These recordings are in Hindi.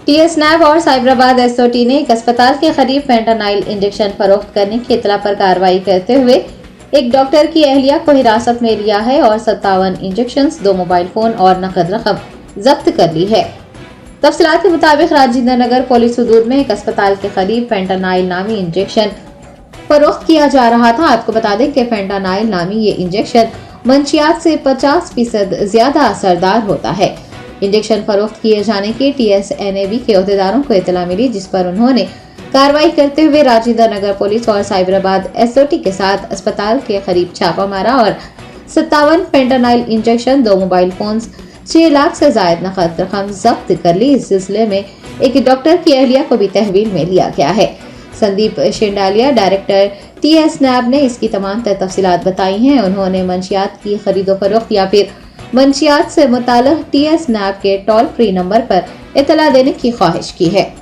टीएस नैब और साइबराबाद एसओटी ने एक अस्पताल के करीब फेंटानाइल इंजेक्शन फरोख्त करने की इतला पर कार्रवाई करते हुए एक डॉक्टर की अहलिया को हिरासत में लिया है और 57 इंजेक्शन, 2 मोबाइल फोन और नकद रकम जब्त कर ली है। तफसीलात के मुताबिक राजेंद्र नगर पुलिस हदूद में एक अस्पताल के करीब फेंटानाइल नामी इंजेक्शन फरोख्त किया जा रहा था। आपको बता दें कि फेंटानाइल नामी ये इंजेक्शन मंशियात से 50% ज्यादा असरदार होता है। इंजेक्शन फरोख्त किए जाने की TSNAB के अहदेदारों को इतला मिली, जिस पर उन्होंने कार्रवाई करते हुए राजेंद्र नगर पुलिस और साइबराबाद SOT के साथ अस्पताल के करीब छापा मारा और 57 fentanyl injection, 2 mobile phones, 6 lakh से जायद नकद रकम जब्त कर ली। इस सिलसिले में एक डॉक्टर की अहलिया को भी तहवील में लिया गया है। संदीप शेंडालिया, डायरेक्टर TS नैब ने इसकी तमाम तफसीलात बताई हैं। उन्होंने मंशियात की खरीदो फरोख्त या फिर मंशियात से मुताल्लिक़ TS नैब के टोल फ्री नंबर पर इतला देने की ख्वाहिश की है।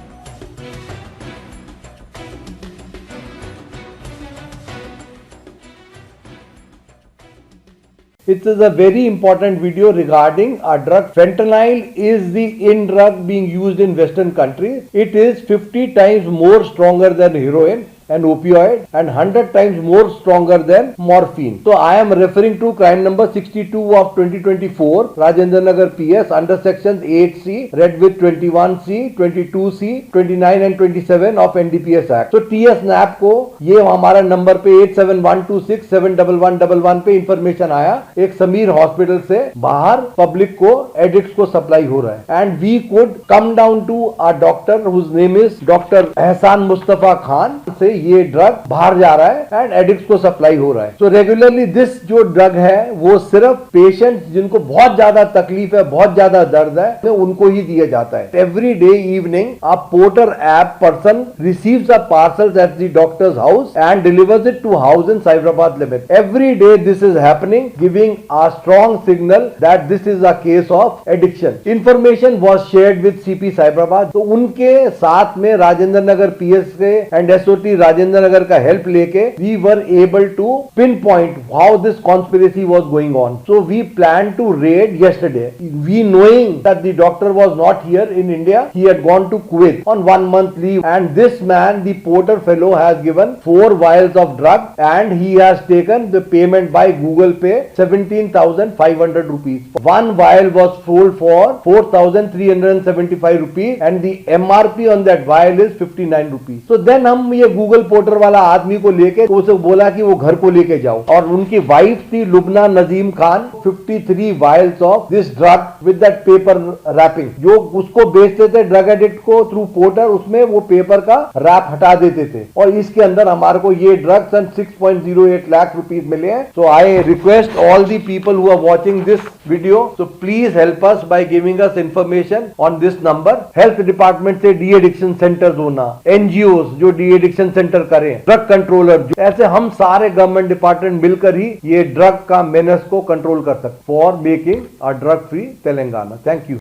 It is a very important video regarding a drug. Fentanyl is the in drug being used in Western countries. It is 50 times more stronger than heroin and opioid and 100 times more stronger than morphine. So I am referring to crime number 62 of 2024, Rajendra Nagar PS under sections 8C, read with 21C, 22C, 29 and 27 of NDPS Act. So TS NAP को ये हमारा नंबर पे 8712671111 पे इंफॉर्मेशन आया, एक समीर हॉस्पिटल से बाहर पब्लिक को एडिक्ट्स को सप्लाई हो रहा है and we could come down to a doctor whose name is doctor Ehsan Mustafa Khan से ये ड्रग बाहर जा रहा है एंड एडिक्ट्स को सप्लाई हो रहा है। सो रेगुलरली दिस जो ड्रग है वो सिर्फ पेशेंट्स जिनको बहुत ज्यादा तकलीफ है, बहुत ज्यादा दर्द है, उनको ही दिया जाता है। Every day evening a porter app person receives a parcel at the doctor's house and delivers it to house in Cyberabad limit. Every day this is happening, giving a strong signal that this is a case of addiction. Information was shared with CP Cyberabad. तो उनके साथ में राजेंद्र नगर PS के and SOT राजेंद्र नगर का help लेके we were able to pinpoint how this conspiracy was going on. So we planned to raid yesterday. We knowing that the doctor was not here in India, he had gone to Kuwait on 1 month leave, and this man, the porter fellow, has given 4 vials of drug and he has taken the payment by Google Pay 17,500 rupees. One vial was sold for 4,375 rupees and the MRP on that vial is 59 rupees. So then हम ये Google पोर्टर वाला आदमी को लेके उसे बोला कि वो घर को लेके जाओ और उनकी वाइफ थी Lubna Nazim Khan, 53 vials of this drug with that paper wrapping. जो उसको बेचते थे ड्रग एडिक्ट को थ्रू पोर्टर, उसमें वो पेपर का रैप हटा देते थे और इसके अंदर हमारे को ये ड्रग्स एंड 6.08 लाख रुपीस मिले हैं। So I request all the people who are watching this video, so please help us by giving us information on this number. Health department से डी एडिक्शन सेंटर्स होना, NGOs जो डी एडिक्शन सेंटर करें, ड्रग कंट्रोलर, ऐसे हम सारे गवर्नमेंट डिपार्टमेंट मिलकर ही ये ड्रग का मेनस को कंट्रोल कर सकते for making a drug free Telangana. Thank you.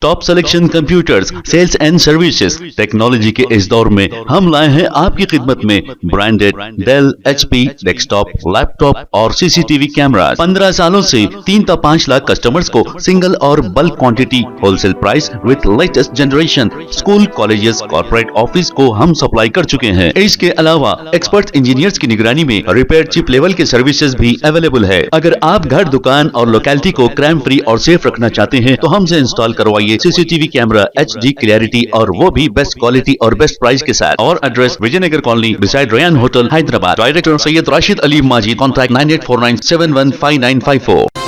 Top selection computers, sales and services. Technology के इस दौर में हम लाए हैं आपकी खिदमत में branded Dell, HP desktop, laptop और CCTV कैमरा। 15 सालों से 3 से 5 लाख कस्टमर्स को सिंगल और bulk quantity, wholesale price with latest generation. School, colleges, corporate office को हम सप्लाई कर चुके हैं। इसके अलावा एक्सपर्ट इंजीनियर्स की निगरानी में रिपेयर चिप लेवल के सर्विसेज भी अवेलेबल है। अगर आप घर, दुकान और लोकेलिटी को क्राइम फ्री और सेफ रखना चाहते हैं तो हमसे इंस्टॉल करवाइए CCTV कैमरा, HD क्लैरिटी और वो भी बेस्ट क्वालिटी और बेस्ट प्राइस के साथ। और address Vijaynagar colony beside Ryan hotel, Hyderabad. Director Syed Rashid Ali Majid. Contact 9849715954।